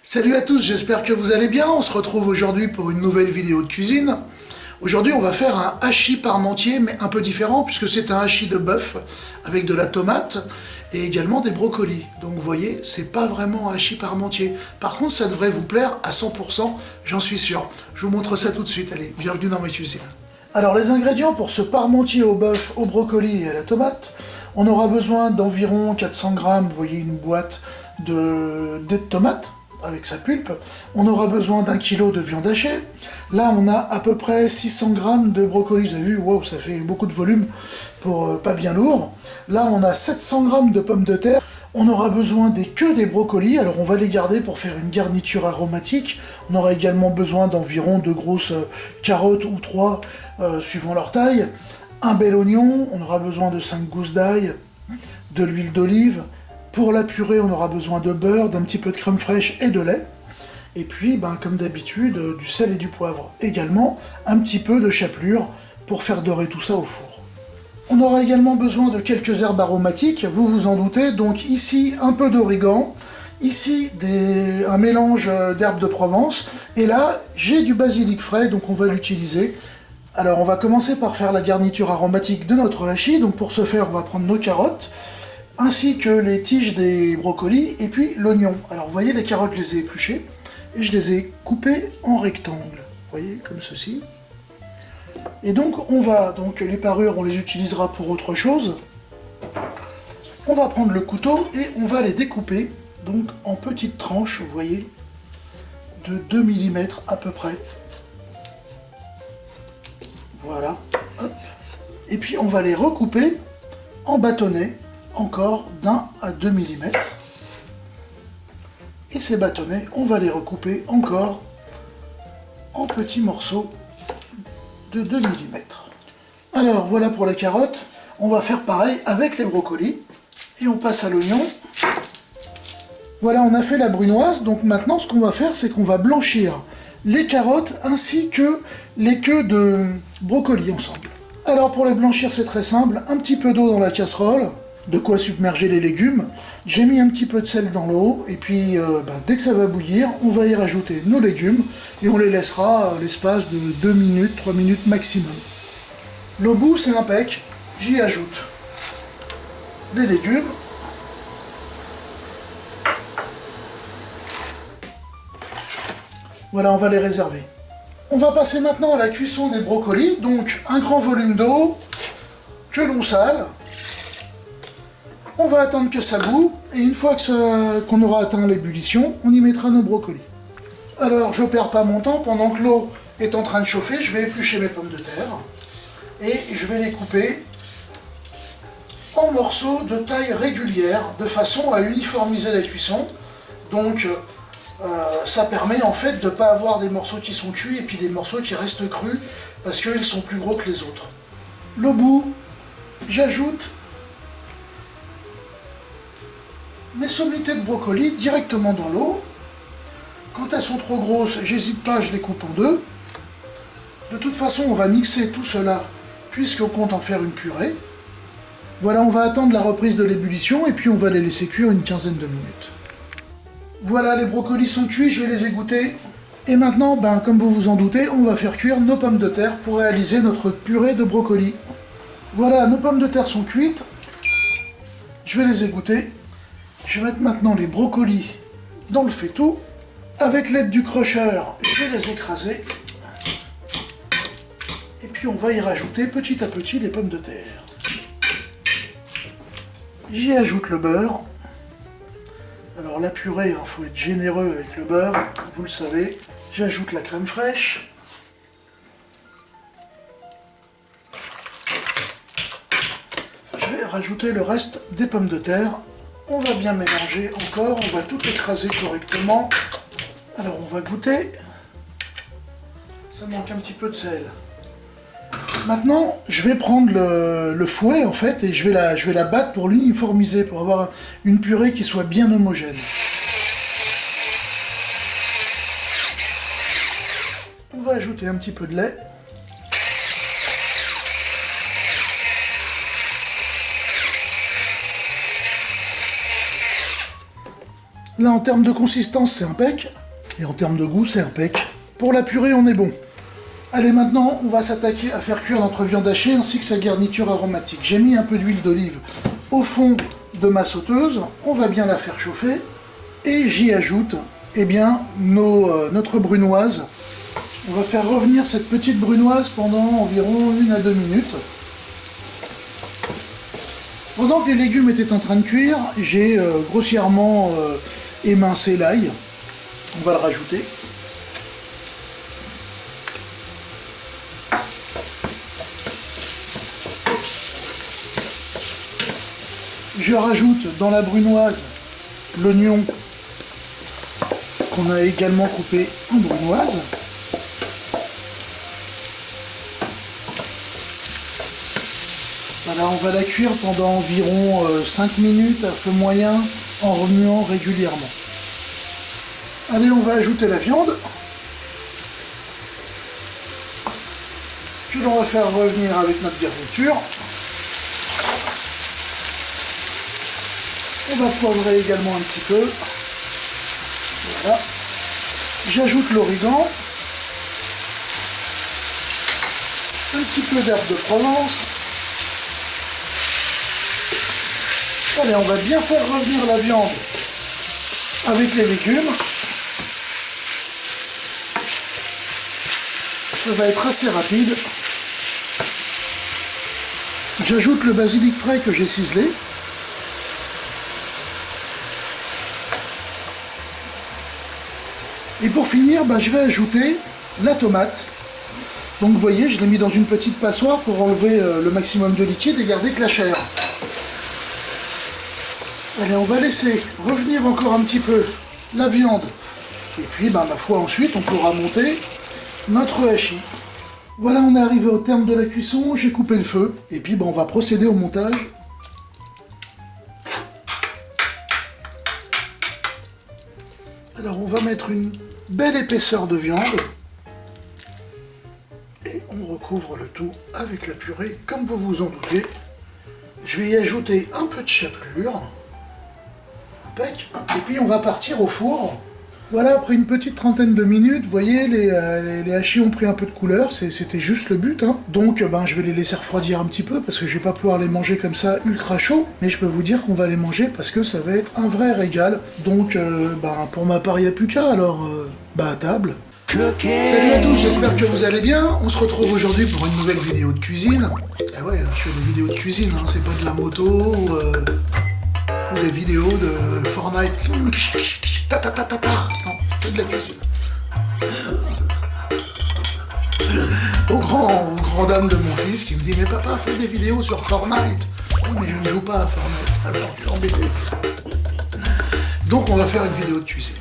Salut à tous, j'espère que vous allez bien. On se retrouve aujourd'hui pour une nouvelle vidéo de cuisine. Aujourd'hui, on va faire un hachis parmentier, mais un peu différent, puisque c'est un hachis de bœuf avec de la tomate et également des brocolis. Donc vous voyez, c'est pas vraiment un hachis parmentier. Par contre, ça devrait vous plaire à 100%, j'en suis sûr. Je vous montre ça tout de suite. Allez, bienvenue dans ma cuisine. Alors les ingrédients pour ce parmentier au bœuf, au brocoli et à la tomate, on aura besoin d'environ 400 grammes, vous voyez une boîte de dés de tomates avec sa pulpe. On aura besoin d'1 kg de viande hachée. Là on a à peu près 600 grammes de brocoli, vous avez vu, wow, ça fait beaucoup de volume pour pas bien lourd. Là on a 700 grammes de pommes de terre. On aura besoin des brocolis, alors on va les garder pour faire une garniture aromatique. On aura également besoin d'environ 2 grosses carottes ou 3, suivant leur taille. Un bel oignon, on aura besoin de 5 gousses d'ail, de l'huile d'olive. Pour la purée, on aura besoin de beurre, d'un petit peu de crème fraîche et de lait. Et puis, comme d'habitude, du sel et du poivre. Également, un petit peu de chapelure pour faire dorer tout ça au four. On aura également besoin de quelques herbes aromatiques, vous vous en doutez. Donc ici, un peu d'origan. Ici, un mélange d'herbes de Provence. Et là, j'ai du basilic frais, donc on va l'utiliser. Alors, on va commencer par faire la garniture aromatique de notre hachis. Donc pour ce faire, on va prendre nos carottes, ainsi que les tiges des brocolis, et puis l'oignon. Alors vous voyez, les carottes, je les ai épluchées, et je les ai coupées en rectangles. Vous voyez, comme ceci. Et donc, les parures, on les utilisera pour autre chose. On va prendre le couteau, et on va les découper, donc en petites tranches, vous voyez, de 2 mm à peu près. Voilà. Hop. Et puis on va les recouper en bâtonnets, encore d'1 à 2 mm. Et ces bâtonnets, on va les recouper encore en petits morceaux de 2 mm. Alors voilà pour les carottes. On va faire pareil avec les brocolis. Et on passe à l'oignon. Voilà, on a fait la brunoise. Donc maintenant, ce qu'on va faire, c'est qu'on va blanchir les carottes ainsi que les queues de brocoli ensemble. Alors pour les blanchir, c'est très simple. Un petit peu d'eau dans la casserole. De quoi submerger les légumes. J'ai mis un petit peu de sel dans l'eau, et puis dès que ça va bouillir, on va y rajouter nos légumes, et on les laissera à l'espace de 2 minutes, 3 minutes maximum. L'eau bout, c'est impec, j'y ajoute les légumes. Voilà, on va les réserver. On va passer maintenant à la cuisson des brocolis, donc un grand volume d'eau, que l'on sale. On va attendre que ça bout, et une fois qu'on aura atteint l'ébullition, on y mettra nos brocolis. Alors, je perds pas mon temps, pendant que l'eau est en train de chauffer, je vais éplucher mes pommes de terre, et je vais les couper en morceaux de taille régulière, de façon à uniformiser la cuisson. Donc, ça permet en fait de ne pas avoir des morceaux qui sont cuits, et puis des morceaux qui restent crus, parce qu'ils sont plus gros que les autres. Le bout, j'ajoute mes sommités de brocolis directement dans l'eau. Quand elles sont trop grosses, j'hésite pas, je les coupe en deux. De toute façon, on va mixer tout cela, puisqu'on compte en faire une purée. Voilà, on va attendre la reprise de l'ébullition, et puis on va les laisser cuire une quinzaine de minutes. Voilà, les brocolis sont cuits, je vais les égoutter. Et maintenant, comme vous vous en doutez, on va faire cuire nos pommes de terre pour réaliser notre purée de brocolis. Voilà, nos pommes de terre sont cuites. Je vais les égoutter. Je vais mettre maintenant les brocolis dans le faitout. Avec l'aide du crusher, je vais les écraser. Et puis on va y rajouter petit à petit les pommes de terre. J'y ajoute le beurre. Alors la purée, il faut être généreux avec le beurre, vous le savez. J'ajoute la crème fraîche. Je vais rajouter le reste des pommes de terre. On va bien mélanger encore, on va tout écraser correctement. Alors on va goûter. Ça manque un petit peu de sel. Maintenant, je vais prendre le fouet en fait et je vais la battre pour l'uniformiser, pour avoir une purée qui soit bien homogène. On va ajouter un petit peu de lait. Là, en termes de consistance, c'est impec. Et en termes de goût, c'est impec. Pour la purée, on est bon. Allez, maintenant, on va s'attaquer à faire cuire notre viande hachée ainsi que sa garniture aromatique. J'ai mis un peu d'huile d'olive au fond de ma sauteuse. On va bien la faire chauffer. Et j'y ajoute, eh bien, notre brunoise. On va faire revenir cette petite brunoise pendant environ 1 à 2 minutes. Pendant que les légumes étaient en train de cuire, j'ai grossièrement émincé l'ail. On va le rajouter. Je rajoute dans la brunoise l'oignon qu'on a également coupé en brunoise. Voilà, on va la cuire pendant environ 5 minutes à feu moyen en remuant régulièrement. Allez, on va ajouter la viande. Que l'on va faire revenir avec notre garniture. On va poivrer également un petit peu. Voilà. J'ajoute l'origan. Un petit peu d'herbe de Provence. Allez, on va bien faire revenir la viande avec les légumes. Ça va être assez rapide. J'ajoute le basilic frais que j'ai ciselé. Et pour finir, je vais ajouter la tomate. Donc vous voyez, je l'ai mis dans une petite passoire pour enlever le maximum de liquide et garder que la chair. Allez, on va laisser revenir encore un petit peu la viande. Et puis, ma foi, ensuite, on pourra monter notre hachis. Voilà, on est arrivé au terme de la cuisson, j'ai coupé le feu. Et puis, on va procéder au montage. Alors, on va mettre une belle épaisseur de viande. Et on recouvre le tout avec la purée, comme vous vous en doutez. Je vais y ajouter un peu de chapelure. Et puis on va partir au four. Voilà, après une petite trentaine de minutes, vous voyez, les hachis ont pris un peu de couleur, c'était juste le but. Donc je vais les laisser refroidir un petit peu, parce que je vais pas pouvoir les manger comme ça ultra chaud, mais je peux vous dire qu'on va les manger parce que ça va être un vrai régal. Donc pour ma part, il n'y a plus qu'à, alors à table. Salut à tous, j'espère que vous allez bien. On se retrouve aujourd'hui pour une nouvelle vidéo de cuisine. Et ouais, je fais des vidéos de cuisine, c'est pas de la moto ou des vidéos de Fortnite. Non, c'est de la cuisine. Au grand dame de mon fils qui me dit « Mais papa, fais des vidéos sur Fortnite !» Oui, mais je ne joue pas à Fortnite, alors tu es embêté. Donc on va faire une vidéo de cuisine.